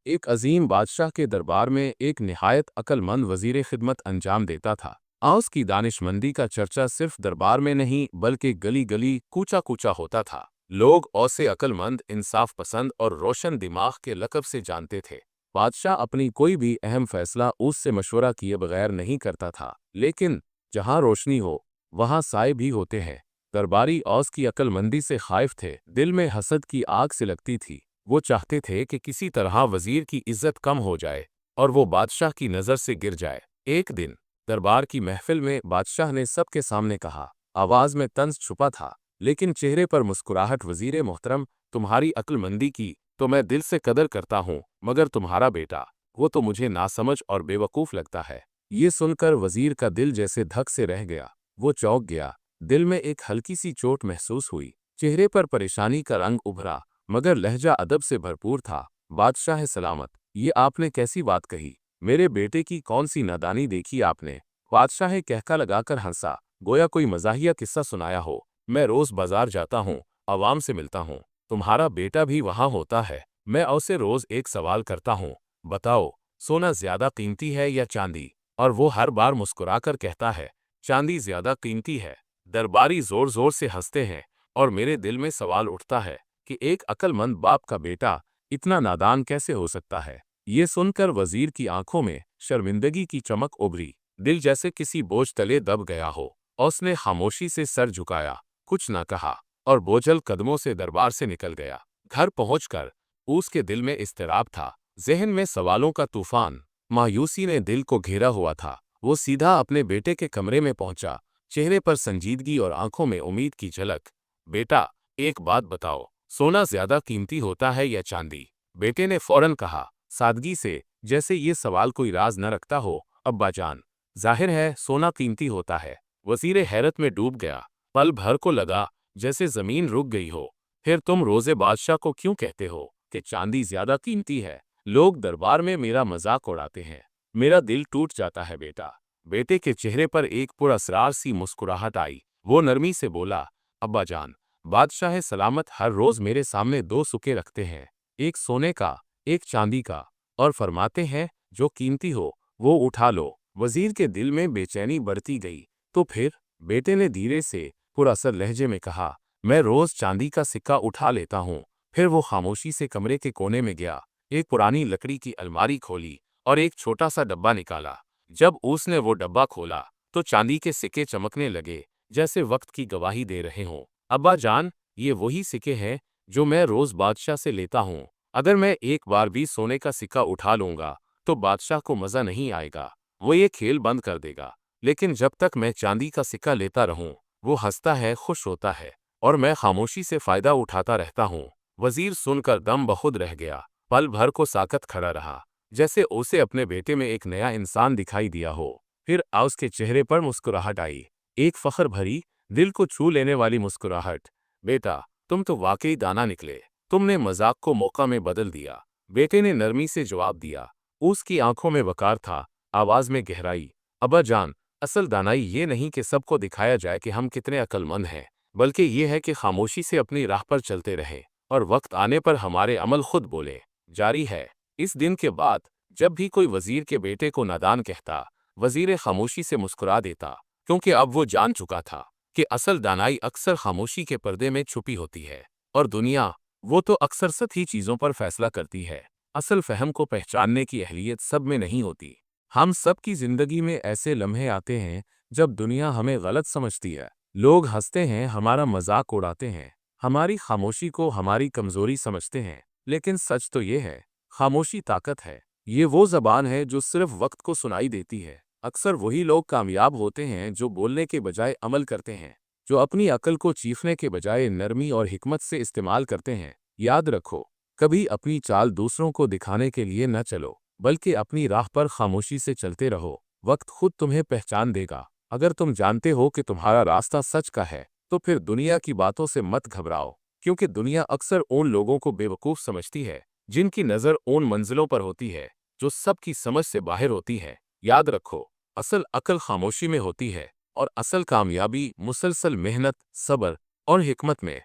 ایک عظیم بادشاہ کے دربار میں ایک نہایت عقلمند وزیر خدمت انجام دیتا تھا۔ اس کی دانشمندی کا چرچا صرف دربار میں نہیں بلکہ گلی گلی کوچا کوچا ہوتا تھا۔ لوگ اسے عقلمند، انصاف پسند اور روشن دماغ کے لقب سے جانتے تھے۔ بادشاہ اپنی کوئی بھی اہم فیصلہ اس سے مشورہ کیے بغیر نہیں کرتا تھا، لیکن جہاں روشنی ہو وہاں سائے بھی ہوتے ہیں۔ درباری اوس کی عقلمندی سے خائف تھے، دل میں حسد کی آگ سلگتی تھی۔ وہ چاہتے تھے کہ کسی طرح وزیر کی عزت کم ہو جائے اور وہ بادشاہ کی نظر سے گر جائے۔ ایک دن دربار کی محفل میں بادشاہ نے سب کے سامنے کہا، آواز میں طنز چھپا تھا لیکن چہرے پر مسکراہٹ، وزیر محترم، تمہاری عقلمندی کی تو میں دل سے قدر کرتا ہوں، مگر تمہارا بیٹا، وہ تو مجھے ناسمجھ اور بے وقوف لگتا ہے۔ یہ سن کر وزیر کا دل جیسے دھک سے رہ گیا۔ وہ چونک گیا، دل میں ایک ہلکی سی چوٹ محسوس ہوئی، چہرے پر پریشانی کا رنگ ابھرا، مگر لہجہ ادب سے بھرپور تھا۔ بادشاہ سلامت، یہ آپ نے کیسی بات کہی؟ میرے بیٹے کی کون سی نادانی دیکھی آپ نے؟ بادشاہ کہکا لگا کر ہنسا، گویا کوئی مزاحیہ قصہ سنایا ہو۔ میں روز بازار جاتا ہوں، عوام سے ملتا ہوں، تمہارا بیٹا بھی وہاں ہوتا ہے۔ میں اسے روز ایک سوال کرتا ہوں، بتاؤ سونا زیادہ قیمتی ہے یا چاندی؟ اور وہ ہر بار مسکرا کر کہتا ہے، چاندی زیادہ قیمتی ہے۔ درباری زور زور سے ہنستے ہیں اور میرے دل میں سوال اٹھتا ہے کہ ایک عقل مند باپ کا بیٹا اتنا نادان کیسے ہو سکتا ہے؟ یہ سن کر وزیر کی آنکھوں میں شرمندگی کی چمک ابھری، دل جیسے کسی بوجھ تلے دب گیا ہو۔ اس نے خاموشی سے سر جھکایا، کچھ نہ کہا اور بوجھل قدموں سے دربار سے نکل گیا۔ گھر پہنچ کر اس کے دل میں اضطراب تھا، ذہن میں سوالوں کا طوفان، مایوسی نے دل کو گھیرا ہوا تھا۔ وہ سیدھا اپنے بیٹے کے کمرے میں پہنچا، چہرے پر سنجیدگی اور آنکھوں میں امید کی جھلک۔ بیٹا، ایک بات بتاؤ، سونا زیادہ قیمتی ہوتا ہے یا چاندی؟ بیٹے نے فوراً کہا، سادگی سے، جیسے یہ سوال کوئی راز نہ رکھتا ہو۔ ابا جان، ظاہر ہے سونا قیمتی ہوتا ہے۔ وزیر حیرت میں ڈوب گیا، پل بھر کو لگا جیسے زمین رک گئی ہو۔ پھر تم روزے بادشاہ کو کیوں کہتے ہو کہ چاندی زیادہ قیمتی ہے؟ لوگ دربار میں میرا مذاق اڑاتے ہیں، میرا دل ٹوٹ جاتا ہے بیٹا۔ بیٹے کے چہرے پر ایک پر اسرار سی مسکراہٹ آئی، وہ نرمی سے بولا، ابا جان، بادشاہ سلامت ہر روز میرے سامنے دو سکے رکھتے ہیں، ایک سونے کا، ایک چاندی کا، اور فرماتے ہیں جو قیمتی ہو وہ اٹھا لو۔ وزیر کے دل میں بے چینی بڑھتی گئی۔ تو پھر؟ بیٹے نے دھیرے سے پر اثر لہجے میں کہا، میں روز چاندی کا سکہ اٹھا لیتا ہوں۔ پھر وہ خاموشی سے کمرے کے کونے میں گیا، ایک پرانی لکڑی کی الماری کھولی اور ایک چھوٹا سا ڈبہ نکالا۔ جب اس نے وہ ڈبہ کھولا تو چاندی کے سکے چمکنے لگے، جیسے وقت کی گواہی دے رہے ہوں۔ ابا جان، یہ وہی سکے ہیں جو میں روز بادشاہ سے لیتا ہوں۔ اگر میں ایک بار بھی سونے کا سکہ اٹھا لوں گا تو بادشاہ کو مزہ نہیں آئے گا، وہ یہ کھیل بند کر دے گا۔ لیکن جب تک میں چاندی کا سکہ لیتا رہوں، وہ ہنستا ہے، خوش ہوتا ہے، اور میں خاموشی سے فائدہ اٹھاتا رہتا ہوں۔ وزیر سن کر دم بخود رہ گیا، پل بھر کو ساکت کھڑا رہا، جیسے اسے اپنے بیٹے میں ایک نیا انسان دکھائی دیا ہو۔ پھر اس کے چہرے پر مسکراہٹ آئی، ایک فخر بھری، دل کو چھو لینے والی مسکراہٹ۔ بیٹا، تم تو واقعی دانا نکلے، تم نے مذاق کو موقع میں بدل دیا۔ بیٹے نے نرمی سے جواب دیا، اس کی آنکھوں میں وقار تھا، آواز میں گہرائی۔ ابا جان، اصل دانائی یہ نہیں کہ سب کو دکھایا جائے کہ ہم کتنے عقل مند ہیں، بلکہ یہ ہے کہ خاموشی سے اپنی راہ پر چلتے رہیں اور وقت آنے پر ہمارے عمل خود بولے۔ جاری ہے۔ اس دن کے بعد جب بھی کوئی وزیر کے بیٹے کو نادان کہتا، وزیر خاموشی سے مسکرا دیتا، کیونکہ اب وہ جان چکا تھا کہ اصل دانائی اکثر خاموشی کے پردے میں چھپی ہوتی ہے، اور دنیا، وہ تو اکثر سطحی چیزوں پر فیصلہ کرتی ہے۔ اصل فہم کو پہچاننے کی اہلیت سب میں نہیں ہوتی۔ ہم سب کی زندگی میں ایسے لمحے آتے ہیں جب دنیا ہمیں غلط سمجھتی ہے، لوگ ہنستے ہیں، ہمارا مذاق اڑاتے ہیں، ہماری خاموشی کو ہماری کمزوری سمجھتے ہیں، لیکن سچ تو یہ ہے، خاموشی طاقت ہے۔ یہ وہ زبان ہے جو صرف وقت کو سنائی دیتی ہے۔ اکثر وہی لوگ کامیاب ہوتے ہیں جو بولنے کے بجائے عمل کرتے ہیں، جو اپنی عقل کو چیخنے کے بجائے نرمی اور حکمت سے استعمال کرتے ہیں۔ یاد رکھو، کبھی اپنی چال دوسروں کو دکھانے کے لیے نہ چلو، بلکہ اپنی راہ پر خاموشی سے چلتے رہو، وقت خود تمہیں پہچان دے گا۔ اگر تم جانتے ہو کہ تمہارا راستہ سچ کا ہے تو پھر دنیا کی باتوں سے مت گھبراؤ، کیونکہ دنیا اکثر ان لوگوں کو بے وقوف سمجھتی ہے جن کی نظر ان منزلوں پر ہوتی ہے جو سب کی سمجھ سے باہر ہوتی ہے۔ یاد رکھو، اصل عقل خاموشی میں ہوتی ہے، اور اصل کامیابی مسلسل محنت، صبر اور حکمت میں۔